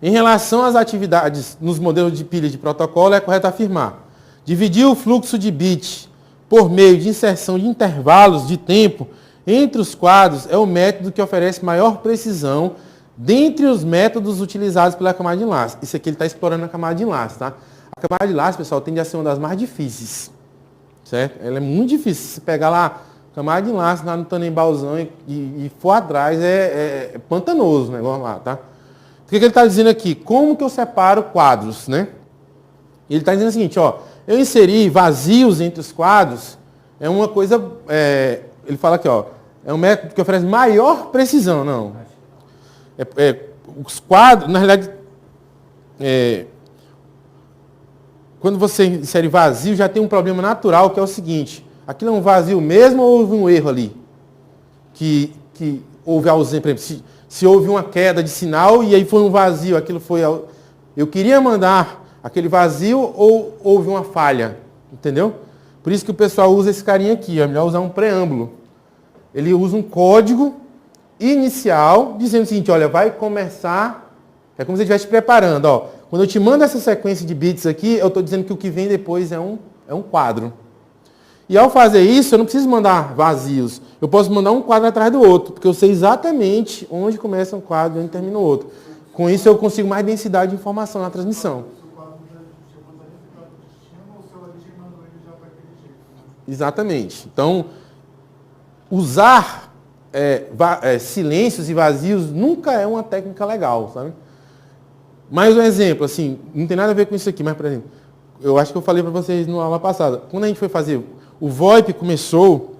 Em relação às atividades nos modelos de pilha de protocolo, é correto afirmar: dividir o fluxo de bit por meio de inserção de intervalos de tempo entre os quadros é o método que oferece maior precisão dentre os métodos utilizados pela camada de enlace. Isso aqui ele está explorando a camada de enlace, tá? A camada de enlace, pessoal, tende a ser uma das mais difíceis, certo? Ela é muito difícil. Se pegar lá camada de enlace lá no Tannenbaumzão e for atrás, é pantanoso o negócio lá, tá? O que ele está dizendo aqui? Como que eu separo quadros, né? Ele está dizendo o seguinte, ó, eu inseri vazios entre os quadros, é uma coisa, ele fala aqui, ó, é um método que oferece maior precisão, não. Os quadros, na realidade, quando você insere vazio, já tem um problema natural, que é o seguinte, aquilo é um vazio mesmo ou houve um erro ali? Que houve ausência, por exemplo, se houve uma queda de sinal e aí foi um vazio, aquilo foi... Eu queria mandar aquele vazio ou houve uma falha, entendeu? Por isso que o pessoal usa esse carinha aqui, é melhor usar um preâmbulo. Ele usa um código inicial, dizendo o seguinte, olha, vai começar, é como se ele estivesse preparando, ó. Quando eu te mando essa sequência de bits aqui, eu estou dizendo que o que vem depois é um quadro. E ao fazer isso, eu não preciso mandar vazios. Eu posso mandar um quadro atrás do outro, porque eu sei exatamente onde começa um quadro e onde termina o outro. Com isso, eu consigo mais densidade de informação na transmissão. Exatamente. Então, usar silêncios e vazios nunca é uma técnica legal, sabe? Mais um exemplo, assim, não tem nada a ver com isso aqui, mas, por exemplo, eu acho que eu falei para vocês na aula passada, quando a gente foi fazer, o VoIP começou,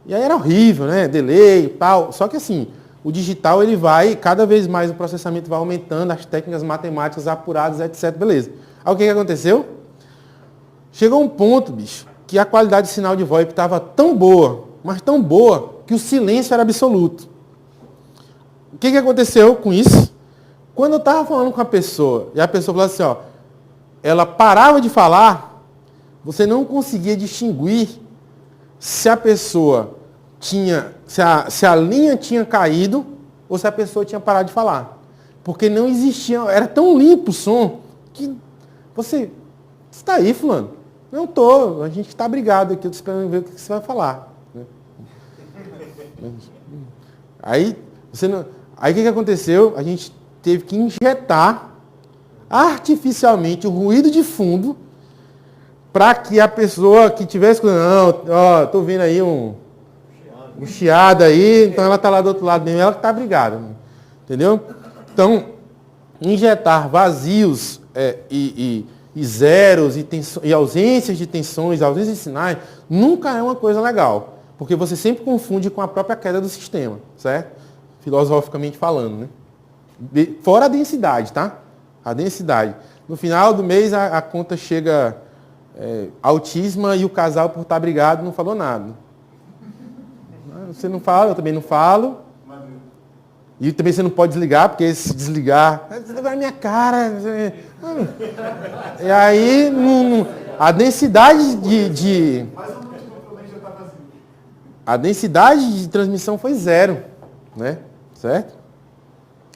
e aí era horrível, né? Delay e tal, só que assim, o digital ele vai, cada vez mais o processamento vai aumentando, as técnicas matemáticas apuradas, etc, beleza. Aí o que aconteceu? Chegou um ponto, bicho, que a qualidade de sinal de VoIP estava tão boa, mas tão boa, que o silêncio era absoluto. O que aconteceu com isso? Quando eu estava falando com a pessoa, e a pessoa falou assim, ó, ela parava de falar, você não conseguia distinguir se a pessoa tinha, se a linha tinha caído ou se a pessoa tinha parado de falar. Porque não existia, era tão limpo o som que você está aí, fulano? Não estou, a gente está brigado aqui, eu estou esperando ver o que você vai falar. Aí o que aconteceu? A gente teve que injetar artificialmente o ruído de fundo para que a pessoa que tivesse... Não, ó, estou vendo aí um chiado aí, então ela está lá do outro lado mesmo, ela que está brigada. Entendeu? Então, injetar vazios e zeros e ausências de tensões, ausências de sinais, nunca é uma coisa legal. Porque você sempre confunde com a própria queda do sistema, certo? Filosoficamente falando, né? Fora a densidade, tá? A densidade. No final do mês a conta chega altíssima e o casal, por estar brigado, não falou nada. Você não fala, eu também não falo. E também você não pode desligar, porque se desligar, você vai na minha cara. E aí, a densidade a densidade de transmissão foi zero, né? Certo?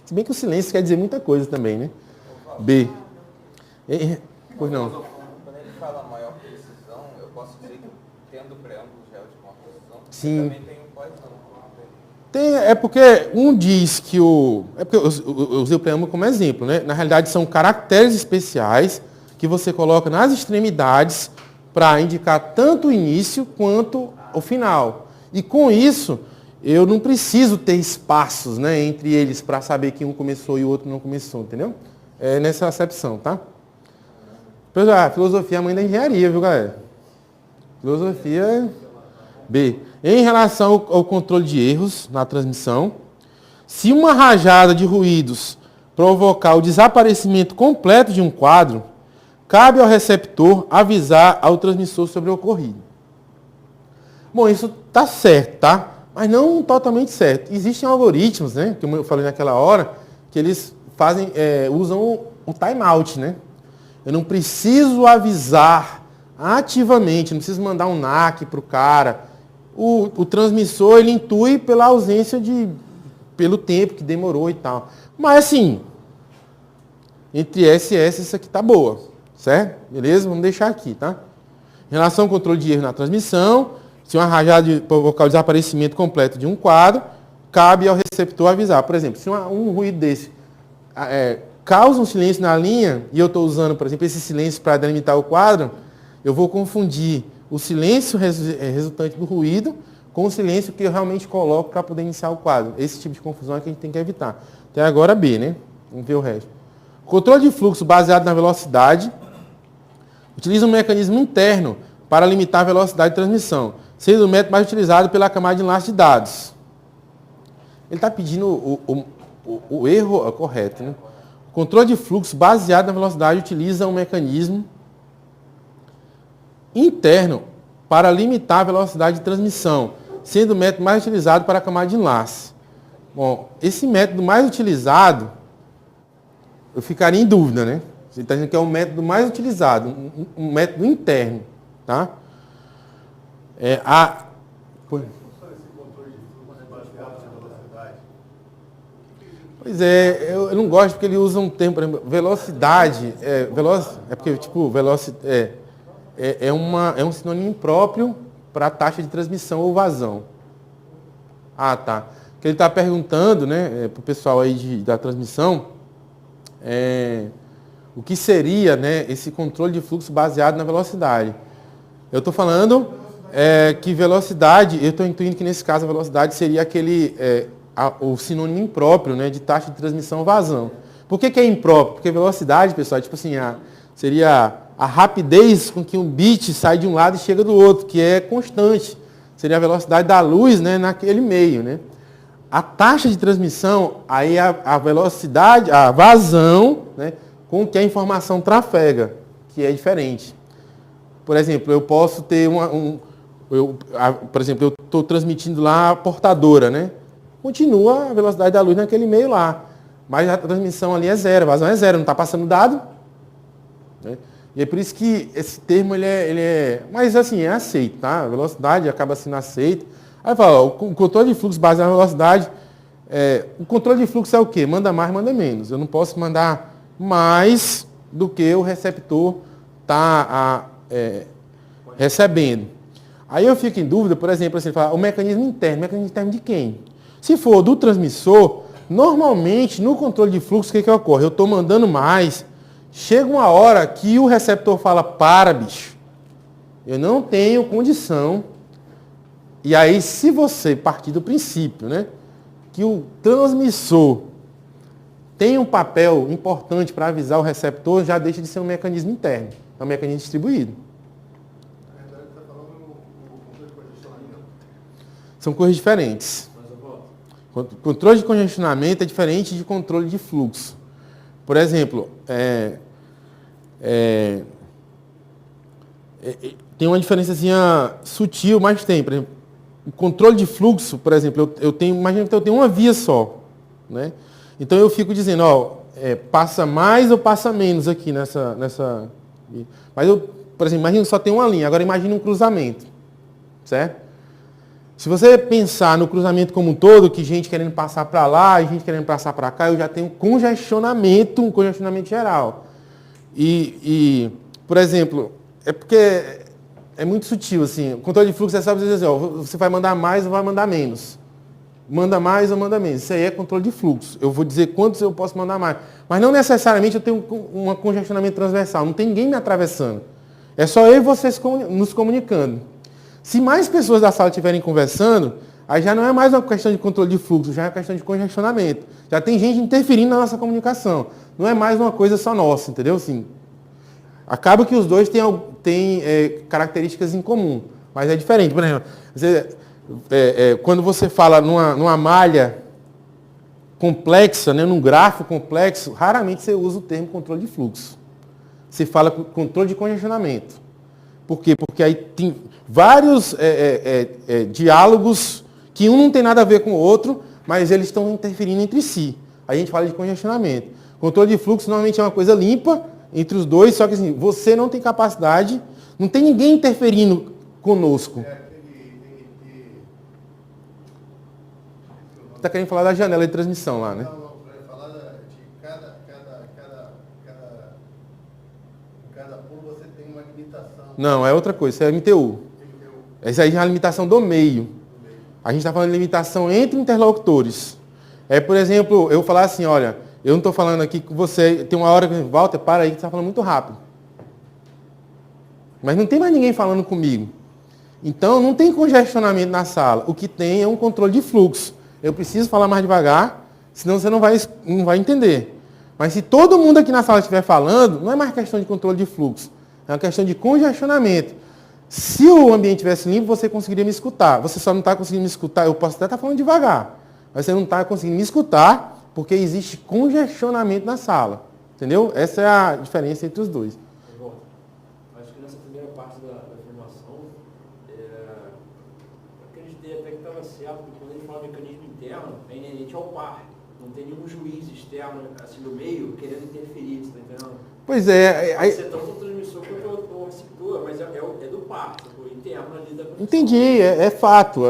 Se bem que o silêncio quer dizer muita coisa também, né? B. Pois não. Quando ele fala maior precisão, eu posso dizer que tendo preâmbulo já é de maior precisão? Sim. Também tem um pós-não. É porque um diz que é porque eu usei o preâmbulo como exemplo, né? Na realidade são caracteres especiais que você coloca nas extremidades para indicar tanto o início quanto o final. E com isso, eu não preciso ter espaços, né, entre eles para saber que um começou e o outro não começou, entendeu? É nessa acepção, tá? Filosofia é a mãe da engenharia, viu, galera? Filosofia... B. Em relação ao controle de erros na transmissão, se uma rajada de ruídos provocar o desaparecimento completo de um quadro, cabe ao receptor avisar ao transmissor sobre o ocorrido. Bom, isso está certo, tá? Mas não totalmente certo. Existem algoritmos, né, que eu falei naquela hora, que eles usam o timeout, né? Eu não preciso avisar ativamente, não preciso mandar um NAC para o cara. O transmissor, ele intui pela ausência pelo tempo que demorou e tal. Mas assim, Entre S e S, essa aqui tá boa, certo? Beleza? Vamos deixar aqui, tá? Em relação ao controle de erro na transmissão, se uma rajada provocar o desaparecimento completo de um quadro, cabe ao receptor avisar. Por exemplo, se um ruído desse causa um silêncio na linha, e eu estou usando, por exemplo, esse silêncio para delimitar o quadro, eu vou confundir o silêncio resultante do ruído com o silêncio que eu realmente coloco para poder iniciar o quadro. Esse tipo de confusão é que a gente tem que evitar. Até agora B, né? Vamos ver o resto. Controle de fluxo baseado na velocidade utiliza um mecanismo interno para limitar a velocidade de transmissão, sendo o método mais utilizado pela camada de enlace de dados. Ele está pedindo o erro correto, né? O controle de fluxo baseado na velocidade utiliza um mecanismo interno para limitar a velocidade de transmissão, sendo o método mais utilizado para a camada de enlace. Bom, esse método mais utilizado, eu ficaria em dúvida, né? Você está dizendo que é o método mais utilizado, um método interno, tá? Pois é, eu não gosto porque ele usa um termo, por exemplo, velocidade, porque, tipo, é um sinônimo impróprio para a taxa de transmissão ou vazão. Ah, tá. O que ele está perguntando, né, para o pessoal aí da transmissão, o que seria, né, esse controle de fluxo baseado na velocidade. Eu estou falando que velocidade, eu estou intuindo que nesse caso a velocidade seria o sinônimo impróprio, né, de taxa de transmissão ou vazão. Por que é impróprio? Porque velocidade, pessoal, tipo assim, seria a rapidez com que um bit sai de um lado e chega do outro, que é constante. Seria a velocidade da luz, né, naquele meio, né? A taxa de transmissão, aí a velocidade, a vazão, né, com que a informação trafega, que é diferente. Por exemplo, eu posso ter por exemplo, eu estou transmitindo lá a portadora, né? Continua a velocidade da luz naquele meio lá. Mas a transmissão ali é zero, a vazão é zero, não está passando dado. Né? E é por isso que esse termo, mas assim, é aceito, tá? A velocidade acaba sendo aceita. Aí fala, o controle de fluxo baseado na velocidade, o controle de fluxo é o quê? Manda mais, manda menos. Eu não posso mandar mais do que o receptor está recebendo. Aí eu fico em dúvida, por exemplo, assim, o mecanismo interno de quem? Se for do transmissor, normalmente no controle de fluxo, o que ocorre? Eu estou mandando mais, chega uma hora que o receptor fala, para, bicho, eu não tenho condição. E aí, se você partir do princípio, né, que o transmissor tem um papel importante para avisar o receptor, já deixa de ser um mecanismo interno, é um mecanismo distribuído. São coisas diferentes. Controle de congestionamento é diferente de controle de fluxo. Por exemplo, tem uma diferençazinha sutil, mas tem. Por exemplo, o controle de fluxo, por exemplo, imagina que eu tenho uma via só. Né? Então eu fico dizendo, passa mais ou passa menos aqui nessa. Mas por exemplo, imagina que só tem uma linha, agora imagine um cruzamento. Certo? Se você pensar no cruzamento como um todo, que gente querendo passar para lá e gente querendo passar para cá, eu já tenho um congestionamento geral. Por exemplo, é porque é muito sutil, assim, o controle de fluxo é só dizer assim, você vai mandar mais ou vai mandar menos. Manda mais ou manda menos. Isso aí é controle de fluxo. Eu vou dizer quantos eu posso mandar mais. Mas não necessariamente eu tenho um congestionamento transversal, não tem ninguém me atravessando. É só eu e vocês nos comunicando. Se mais pessoas da sala estiverem conversando, aí já não é mais uma questão de controle de fluxo, já é uma questão de congestionamento. Já tem gente interferindo na nossa comunicação. Não é mais uma coisa só nossa, entendeu? Assim, acaba que os dois têm características em comum, mas é diferente. Por exemplo, quando você fala numa malha complexa, né, num grafo complexo, raramente você usa o termo controle de fluxo. Você fala controle de congestionamento. Por quê? Porque aí tem vários diálogos que um não tem nada a ver com o outro, mas eles estão interferindo entre si. Aí a gente fala de congestionamento. Controle de fluxo normalmente é uma coisa limpa entre os dois, só que assim, você não tem capacidade, não tem ninguém interferindo conosco. Você está querendo falar da janela de transmissão lá, né? Não, para falar de cada Não, é outra coisa, isso é MTU. Essa aí já é a limitação do meio. A gente está falando de limitação entre interlocutores. Por exemplo, eu falar assim, olha, eu não estou falando aqui com você, tem uma hora que Walter, para aí que você está falando muito rápido. Mas não tem mais ninguém falando comigo. Então, não tem congestionamento na sala. O que tem é um controle de fluxo. Eu preciso falar mais devagar, senão você não vai entender. Mas se todo mundo aqui na sala estiver falando, não é mais questão de controle de fluxo. É uma questão de congestionamento. Se o ambiente estivesse limpo, você conseguiria me escutar. Você só não está conseguindo me escutar. Eu posso até estar falando devagar. Mas você não está conseguindo me escutar porque existe congestionamento na sala. Entendeu? Essa é a diferença entre os dois. Bom, acho que nessa primeira parte da formação, eu acreditei até que estava certo, porque quando ele fala mecanismo interno, é inerente ao par. Não tem nenhum juiz externo, assim, no meio, querendo interferir, você está entendendo? Pois é. Pode ser tanto o transmissor quanto o receptor, mas é do par, o interno ali da conexão. Entendi, é fato.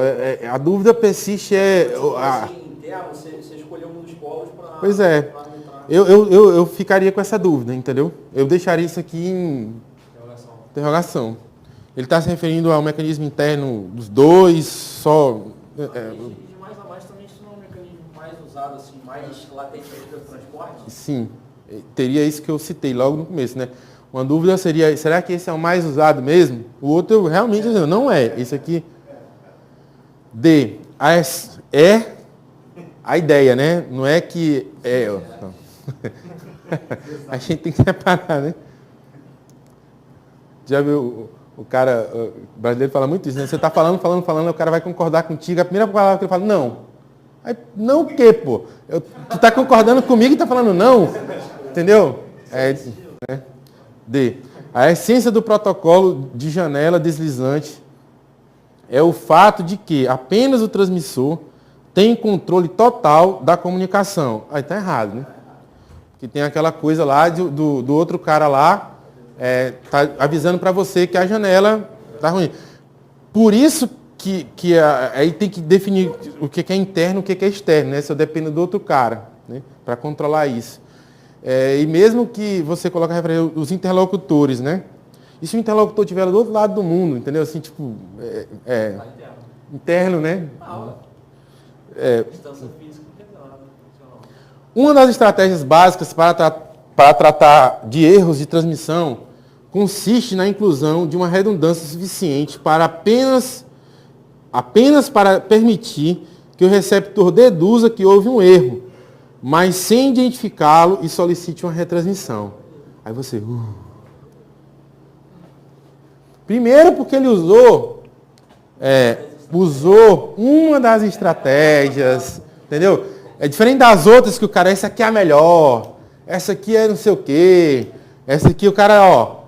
A dúvida persiste. Assim, interno, você escolheu um dos polos para... Pois é. Eu ficaria com essa dúvida, entendeu? Eu deixaria isso aqui em interrogação. Ele está se referindo ao mecanismo interno dos dois, só... De mais a mais também isso não é um mecanismo mais usado, assim, mais latente para o transporte? Sim, teria isso que eu citei logo no começo, né? Uma dúvida seria, será que esse é o mais usado mesmo? O outro eu realmente não é. Esse aqui... D. É a ideia, né? Não é que... Não. A gente tem que separar, né? Já viu o cara, o brasileiro fala muito isso, né? Você está falando, o cara vai concordar contigo, a primeira palavra que ele fala, não. Não o quê, pô? Tu está concordando comigo e está falando não? Entendeu? D. A essência do protocolo de janela deslizante é o fato de que apenas o transmissor tem controle total da comunicação. Aí está errado, né? Que tem aquela coisa lá do outro cara lá, tá avisando para você que a janela está ruim. Por isso que aí tem que definir o que é interno e o que é externo, né? Se eu dependo do outro cara, né? Para controlar isso. E mesmo que você coloque os interlocutores, né? E se o interlocutor estiver do outro lado do mundo, entendeu? Assim, tipo, interno, né? Distância física não é funcional. Uma das estratégias básicas para tratar de erros de transmissão consiste na inclusão de uma redundância suficiente para apenas para permitir que o receptor deduza que houve um erro, mas sem identificá-lo e solicite uma retransmissão. Aí você... Primeiro porque ele usou uma das estratégias, entendeu? É diferente das outras que o cara, essa aqui é a melhor, essa aqui é não sei o quê, essa aqui o cara,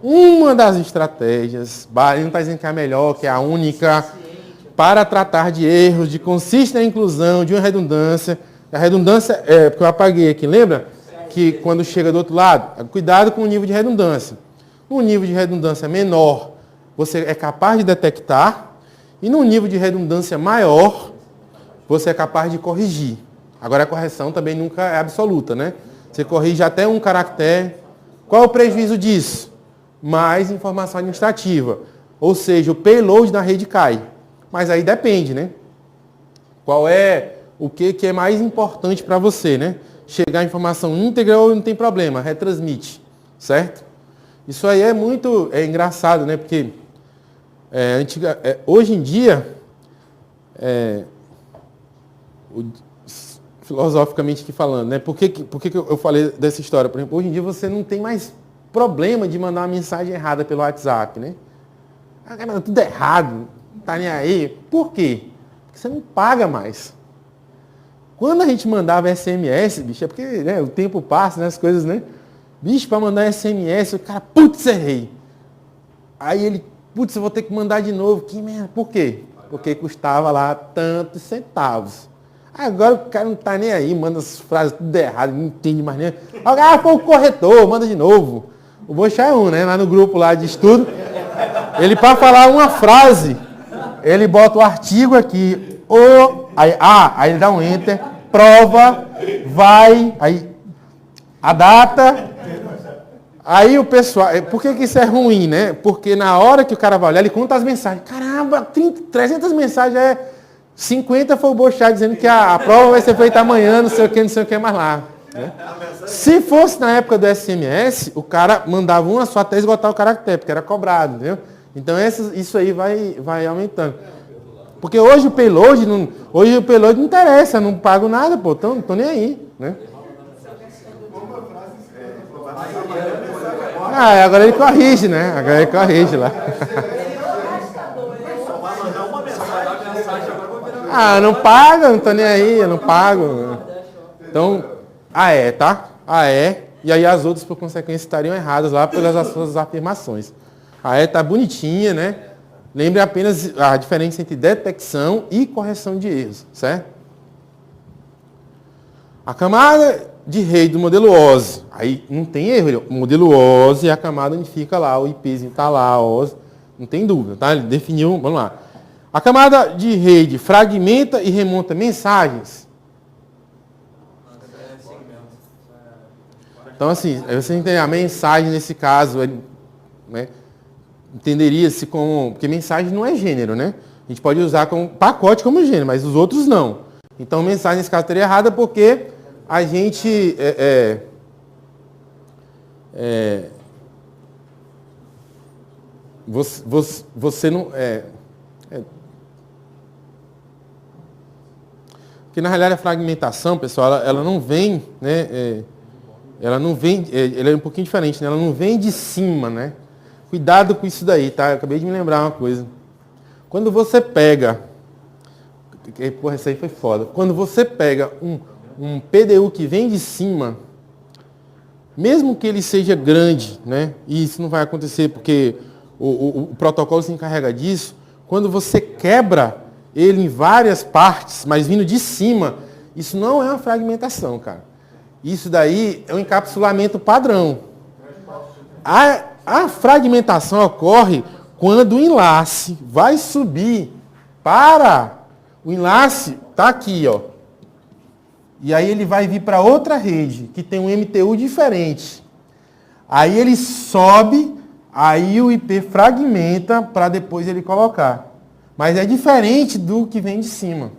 uma das estratégias, ele não está dizendo que é a melhor, que é a única, para tratar de erros, de consiste na inclusão de uma redundância. A redundância, porque eu apaguei aqui, lembra? Que quando chega do outro lado, cuidado com o nível de redundância. No nível de redundância menor, você é capaz de detectar, e no nível de redundância maior, você é capaz de corrigir. Agora a correção também nunca é absoluta, né? Você corrige até um caractere. Qual é o prejuízo disso? Mais informação administrativa. Ou seja, o payload na rede cai. Mas aí depende, né? Qual é o que é mais importante para você, né? Chegar a informação íntegra ou não tem problema, retransmite, certo? Isso aí é muito engraçado, né? Porque hoje em dia, filosoficamente aqui falando, né? Por que eu falei dessa história? Por exemplo, hoje em dia você não tem mais problema de mandar uma mensagem errada pelo WhatsApp, né? Tudo errado, não tá nem aí. Por quê? Porque você não paga mais. Quando a gente mandava SMS, bicho, é porque né, o tempo passa, né, as coisas, né? Bicho, para mandar SMS, o cara, putz, errei. Aí ele, putz, eu vou ter que mandar de novo. Que merda, por quê? Porque custava lá tantos centavos. Agora o cara não tá nem aí, manda as frases tudo errado, não entende mais nem. Foi o corretor, manda de novo. O Boixá é né? Lá no grupo lá de estudo. Ele, para falar uma frase, ele bota o artigo aqui, aí ele dá um enter, prova, vai, aí a data, Aí o pessoal... Por que isso é ruim, né? Porque na hora que o cara vai olhar, ele conta as mensagens. Caramba, 300 mensagens, 50 foi o Bochá dizendo que a prova vai ser feita amanhã, não sei o que mais lá. Né? Se fosse na época do SMS, o cara mandava uma só até esgotar o caractere, porque era cobrado, entendeu? Então isso aí vai aumentando. Porque hoje o payload não interessa, não pago nada, pô, tô nem aí, né? Agora ele corrige, né? Agora ele corrige lá. Não paga, não tô nem aí, eu não pago. Então, tá? E aí as outras, por consequência, estariam erradas lá pelas suas afirmações. Tá bonitinha, né? Lembre apenas a diferença entre detecção e correção de erros, certo? A camada de rede do modelo OSI, aí não tem erro, o modelo OSI é a camada onde fica lá, o IPzinho está lá, OSI, não tem dúvida, tá? Ele definiu, vamos lá. A camada de rede fragmenta e remonta mensagens. Então, assim, você entende a mensagem nesse caso, né? Entenderia-se como... Porque mensagem não é gênero, né? A gente pode usar como pacote como gênero, mas os outros não. Então, mensagem nesse caso estaria errada porque a gente... Você não... Porque, na realidade, a fragmentação, pessoal, ela não vem... né? Ela não vem... Ela é um pouquinho diferente, né? Ela não vem de cima, né? Cuidado com isso daí, tá? Eu acabei de me lembrar uma coisa. Quando você pega... Porra, isso aí foi foda. Quando você pega um PDU que vem de cima, mesmo que ele seja grande, né? E isso não vai acontecer porque o protocolo se encarrega disso. Quando você quebra ele em várias partes, mas vindo de cima, isso não é uma fragmentação, cara. Isso daí é um encapsulamento padrão. A fragmentação ocorre quando o enlace vai subir para... O enlace está aqui, ó. E aí ele vai vir para outra rede, que tem um MTU diferente. Aí ele sobe, aí o IP fragmenta para depois ele colocar. Mas é diferente do que vem de cima.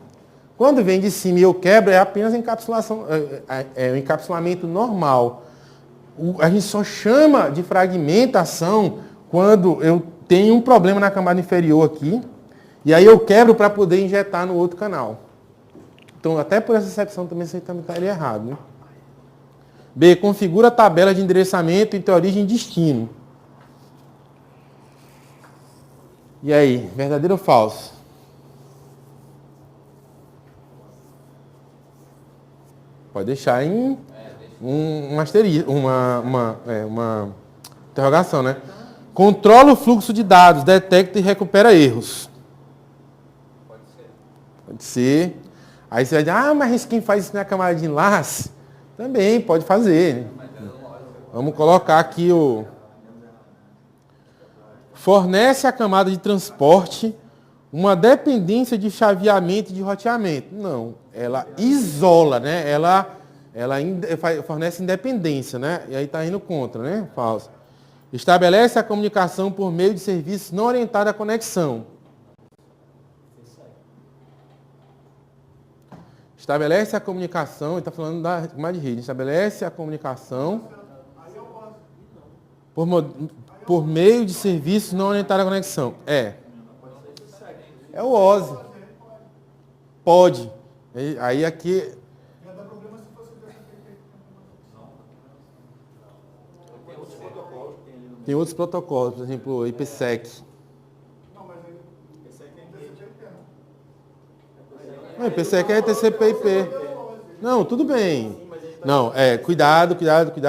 Quando vem de cima e eu quebro, é apenas encapsulação, um encapsulamento normal. A gente só chama de fragmentação quando eu tenho um problema na camada inferior aqui, e aí eu quebro para poder injetar no outro canal. Então, até por essa exceção também você também estaria errado, né? B. Configura a tabela de endereçamento entre origem e destino. E aí, verdadeiro ou falso? Pode deixar em um asterisco, uma interrogação, né? Controla o fluxo de dados, detecta e recupera erros. Pode ser. Aí você vai dizer, mas quem faz isso na camada de enlace? Também pode fazer. Né? Vamos colocar aqui o... Fornece à camada de transporte uma dependência de chaveamento e de roteamento. Não, ela isola, né? Ela fornece independência, né? E aí está indo contra, né? Falso. Estabelece a comunicação por meio de serviços não orientados à conexão. Estabelece a comunicação, ele está falando da camada de rede, estabelece a comunicação por meio de serviços não orientados à conexão. É o OSI. Pode. Aí aqui... Tem outros protocolos, por exemplo, o IPsec. Não, IPsec é TCP/IP. Não, tudo bem. Não, cuidado. Cuidado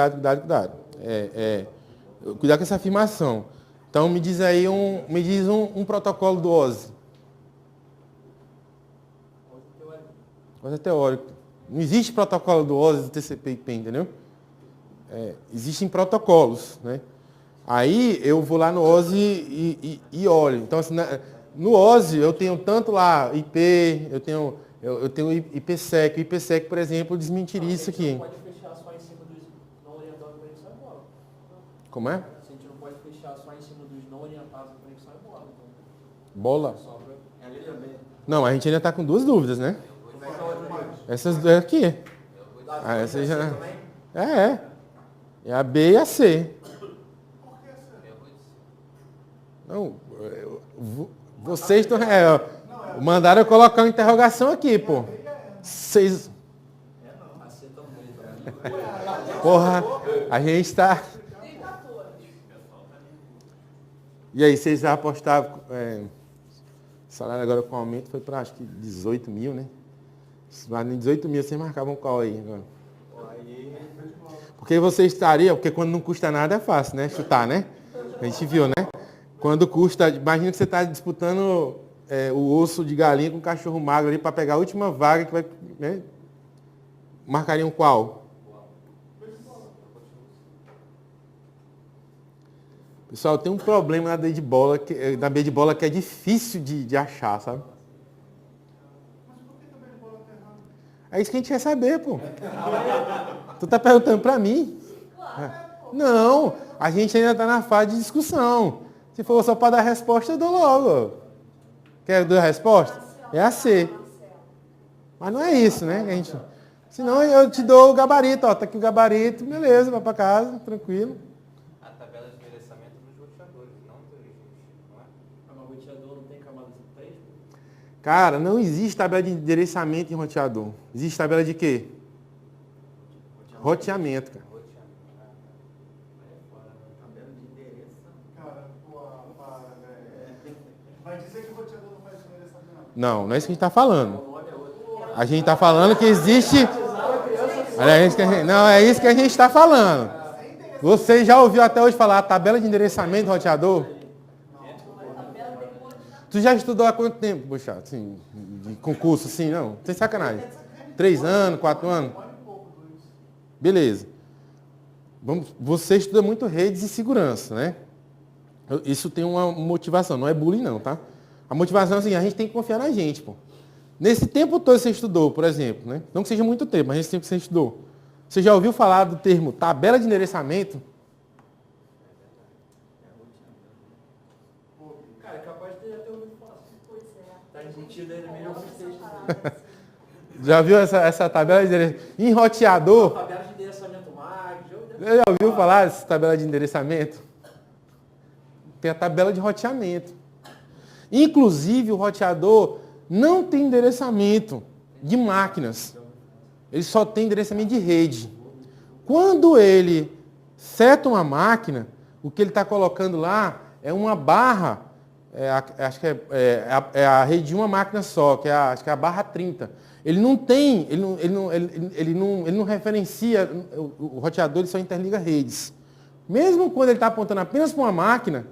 com essa afirmação. Então me diz aí um protocolo do OSI. OSI é teórico. Não existe protocolo do OSI do TCP/IP, entendeu? Existem protocolos, né? Aí eu vou lá no OSI e olho. Então, assim, no OSI eu tenho tanto lá IP, eu tenho IPsec. O IPsec, por exemplo, desmentiria isso aqui. Pode fechar só em cima dos não orientados para isso agora. Como é? A gente não pode fechar só em cima dos não orientados a conexão é bola. Então, Bola? sobra ali também. Não, a gente ainda está com duas dúvidas, né? Como é que é o outro mais? Essas duas aqui. Ah, essa já... também? É. É a B e a C. Não, vocês estão... mandaram eu colocar uma interrogação aqui, pô. Vocês... A C também. Porra, a gente está... E aí, vocês já apostavam... o salário agora com aumento foi para acho que 18 mil, né? Mas em 18 mil vocês marcavam qual aí agora? Porque você estaria... Porque quando não custa nada é fácil, né? Chutar, né? A gente viu, né? Quando custa... Imagina que você está disputando o osso de galinha com um cachorro magro ali para pegar a última vaga que vai... Né? Marcariam qual? Pessoal, tem um problema na B de bola que é difícil de achar, sabe? É isso que a gente quer saber, pô. Tu tá perguntando pra mim? Não, a gente ainda tá na fase de discussão. Se for só para dar resposta, eu dou logo. Quer dar a resposta? É a C. Mas não é isso, né? Senão eu te dou o gabarito, ó. Tá aqui o gabarito, beleza, vai pra casa, tranquilo. A tabela de endereçamento dos roteadores, não dos registros, não é? Mas o roteador não tem camada 3? Cara, não existe tabela de endereçamento em roteador. Existe tabela de quê? Roteamento, cara. Tabela de endereço. Cara, vai dizer que o roteador não faz endereçamento? Não, não é isso que a gente está falando. O nome é outro. A gente está falando que existe... Não, é isso que a gente está falando. Você já ouviu até hoje falar a tabela de endereçamento do roteador? Tu já estudou há quanto tempo, poxa, assim, de concurso, assim, não? Sem sacanagem. 3 anos, 4 anos? Beleza. Você estuda muito redes e segurança, né? Isso tem uma motivação, não é bullying não, tá? A motivação é assim, a gente tem que confiar na gente, pô. Nesse tempo todo que você estudou, por exemplo, né? Não que seja muito tempo, mas nesse tempo que você estudou. Você já ouviu falar do termo tabela de endereçamento? Cara, é capaz de ter até ouvido falar. Pois é. Tá embutido aí no meio de textos. Já viu essa tabela de endereçamento? Em roteador, Tabela de endereçamento mag. você já ouviu falar dessa tabela de endereçamento? Tem a tabela de roteamento. Inclusive, o roteador não tem endereçamento de máquinas. Ele só tem endereçamento de rede. Quando ele seta uma máquina, o que ele está colocando lá é uma barra, acho que é a rede de uma máquina só, acho que é a barra 30. Ele não tem, ele não referencia, o roteador ele só interliga redes. Mesmo quando ele está apontando apenas para uma máquina,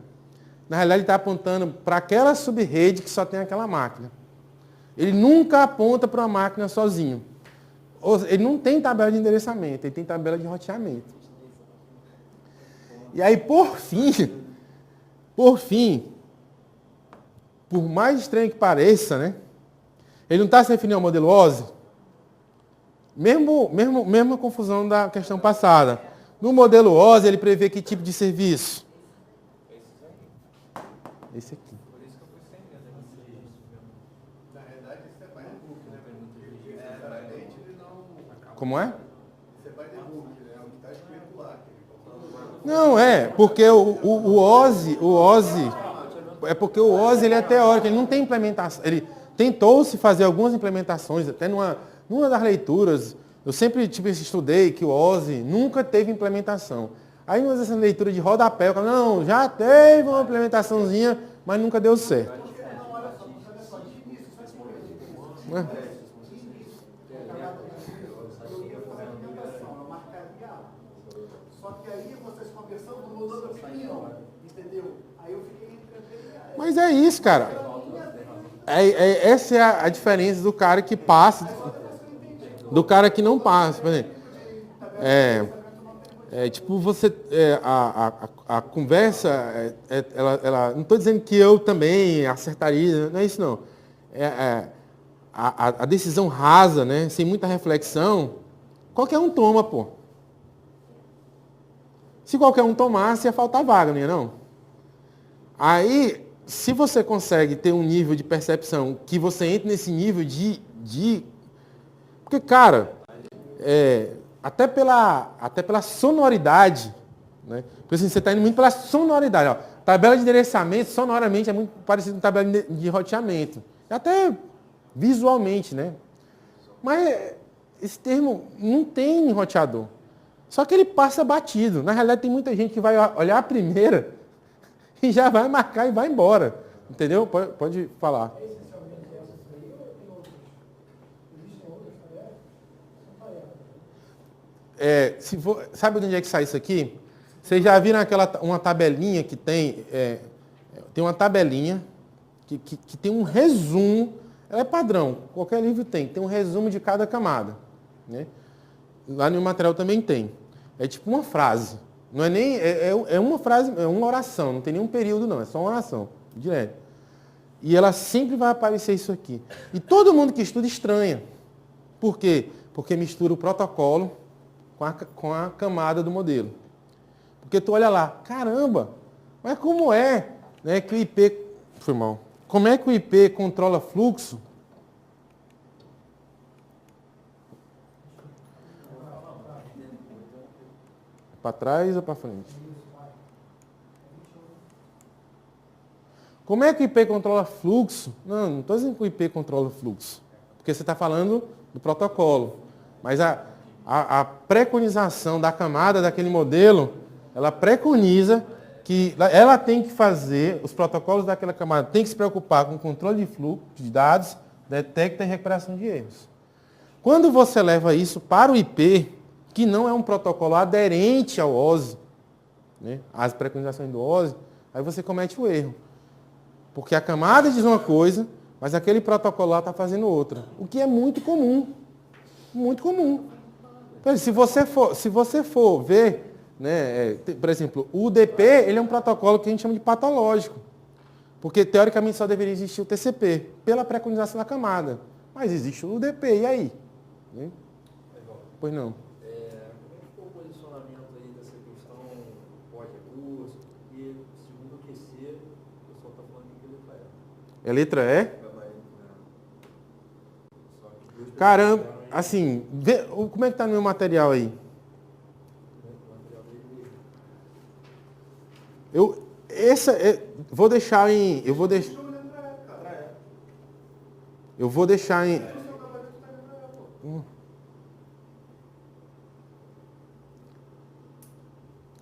na realidade ele está apontando para aquela sub-rede que só tem aquela máquina. Ele nunca aponta para uma máquina sozinho. Ele não tem tabela de endereçamento, ele tem tabela de roteamento. E aí, por fim, por mais estranho que pareça, né? Ele não está se referindo ao modelo OSI? Mesma confusão da questão passada. No modelo OSI, ele prevê que tipo de serviço? Esse aqui. Como é? Não, porque o OSI, é porque o OSI ele é teórico, ele não tem implementação. Ele tentou-se fazer algumas implementações, até numa das leituras, eu sempre estudei que o OSI nunca teve implementação. Aí numa dessas leituras de rodapé, eu falo, não, já teve uma implementaçãozinha, mas nunca deu certo. Só que aí vocês conversando, mudou de opinião, entendeu? Aí eu fiquei... Mas é isso, cara. Essa é a diferença do cara que passa, do cara que não passa. Por exemplo, tipo, a conversa, ela não estou dizendo que eu também acertaria, não é isso não. A decisão rasa, né, sem muita reflexão, qualquer um toma, pô. Se qualquer um tomasse, ia faltar vaga, não ia não? Aí, se você consegue ter um nível de percepção que você entre nesse nível de... Porque, cara, até pela sonoridade, né? Porque assim, você está indo muito pela sonoridade. Ó. Tabela de endereçamento, sonoramente, é muito parecido com tabela de roteamento. Até visualmente, né? Mas esse termo não tem roteador. Só que ele passa batido. Na realidade, tem muita gente que vai olhar a primeira e já vai marcar e vai embora. Entendeu? Pode falar. Sabe de onde é que sai isso aqui? Vocês já viram uma tabelinha que tem uma tabelinha que tem um resumo, ela é padrão, qualquer livro tem um resumo de cada camada. Né? Lá no material também tem. É tipo uma frase. Não é nem. É uma frase, é uma oração, não tem nenhum período, não, é só uma oração, direto. E ela sempre vai aparecer isso aqui. E todo mundo que estuda estranha. Por quê? Porque mistura o protocolo com a camada do modelo. Porque tu olha lá, caramba, mas como é, né, que o IP... Foi mal. Como é que o IP controla fluxo? Para trás ou para frente? Como é que o IP controla fluxo? Não estou dizendo que o IP controla fluxo. Porque você está falando do protocolo. Mas a preconização da camada daquele modelo, ela preconiza que ela tem que fazer, os protocolos daquela camada tem que se preocupar com o controle de fluxo de dados, detecta e recuperação de erros. Quando você leva isso para o IP, que não é um protocolo aderente ao OSI, né, às preconizações do OSI, aí você comete o erro. Porque a camada diz uma coisa, mas aquele protocolo lá está fazendo outra. O que é muito comum. Muito comum. Então, se você for ver, né, por exemplo, o UDP, ele é um protocolo que a gente chama de patológico. Porque, teoricamente, só deveria existir o TCP, pela preconização da camada. Mas existe o UDP, e aí? Né? Pois não. Como é que ficou o posicionamento aí dessa questão pós-recurso? Porque, segundo o QC, o pessoal está falando que ele vai. É letra E? Caramba, assim, como é que está no meu material aí? Vou deixar em... Eu vou deixar em...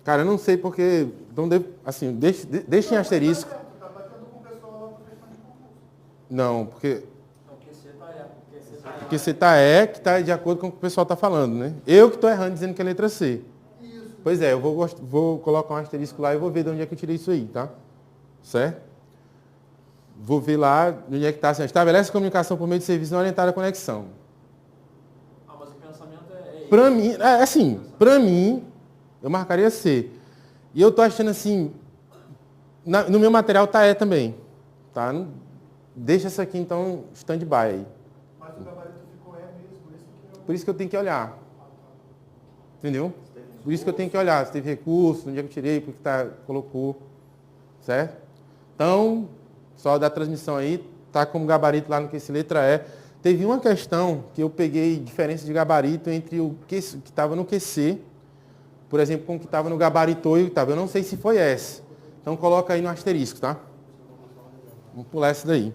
Cara, eu não sei porque... Então, assim, deixa em asterisco. Não, porque... Porque você que está de acordo com o que o pessoal está falando, né? Eu que estou errando dizendo que é letra C. Isso. Pois é, eu vou colocar um asterisco lá e vou ver de onde é que eu tirei isso aí, tá? Certo? Vou ver lá de onde é que está. Assim, estabelece comunicação por meio de serviço não orientado à conexão. Mas o pensamento é para mim, assim, para mim, eu marcaria C. E eu estou achando assim, no meu material está E também. Tá? Deixa isso aqui, então, stand-by aí. Mas o gabarito ficou mesmo, por isso que eu tenho que olhar. Entendeu? Por isso que eu tenho que olhar. Se teve recurso, onde é que eu tirei, por que colocou. Certo? Então, só da transmissão aí, tá como gabarito lá no QC letra E. Teve uma questão que eu peguei diferença de gabarito entre o que estava no QC, por exemplo, com o que estava no gabarito e o que estava. Eu não sei se foi essa. Então coloca aí no asterisco, tá? Vamos pular essa daí.